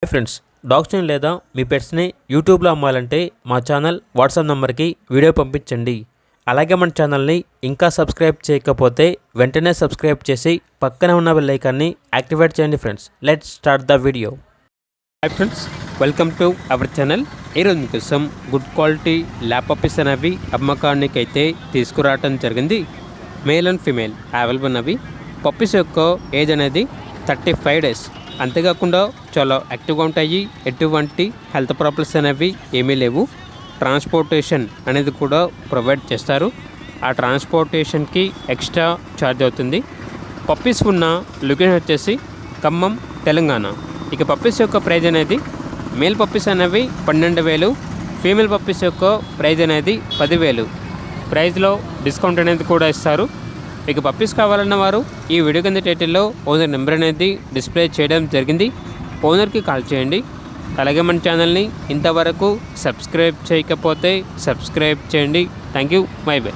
Friends, డాగ్స్ని లేదా మీ పెట్స్ని యూట్యూబ్లో అమ్మాలంటే మా ఛానల్ వాట్సాప్ నెంబర్కి వీడియో పంపించండి. అలాగే మన ఛానల్ని ఇంకా సబ్స్క్రైబ్ చేయకపోతే వెంటనే సబ్స్క్రైబ్ చేసి పక్కనే ఉన్న బెల్ ఐకాన్ని యాక్టివేట్ చేయండి. Friends, let's start the video. Hi friends, welcome to our channel. ఈరోజు మీకోసం గుడ్ క్వాలిటీ ల్యాబ్ పప్పీస్ అనేవి అమ్మకానికి అయితే తీసుకురావటం జరిగింది. మేల్ అండ్ ఫీమేల్ అవైలబుల్ అవి. పప్పీస్ యొక్క ఏజ్ అనేది 35 డేస్. అంతేకాకుండా చాలా యాక్టివ్గా ఉంటాయి. ఎటువంటి హెల్త్ ప్రాబ్లమ్స్ అనేవి ఏమీ లేవు. ట్రాన్స్పోర్టేషన్ అనేది కూడా ప్రొవైడ్ చేస్తారు. ఆ ట్రాన్స్పోర్టేషన్కి ఎక్స్ట్రా ఛార్జ్ అవుతుంది. పప్పీస్ ఉన్న లొకేషన్ వచ్చేసి ఖమ్మం, తెలంగాణ. ఇక పప్పీస్ యొక్క ప్రైజ్ అనేది మేల్ పప్పీస్ అనేవి 12,000, ఫీమేల్ పప్పీస్ యొక్క ప్రైజ్ అనేది 10,000. ప్రైజ్లో డిస్కౌంట్ అనేది కూడా ఇస్తారు. ఇక పప్పీస్ కావాలన్న వారు ఈ వీడియో కింద టైటిల్లో ఓనర్ నెంబర్ అనేది డిస్ప్లే చేయడం జరిగింది. ఓనర్కి కాల్ చేయండి. అలాగే మన ఛానల్ని ఇంతవరకు సబ్స్క్రైబ్ చేయకపోతే సబ్స్క్రైబ్ చేయండి. Thank you. By by.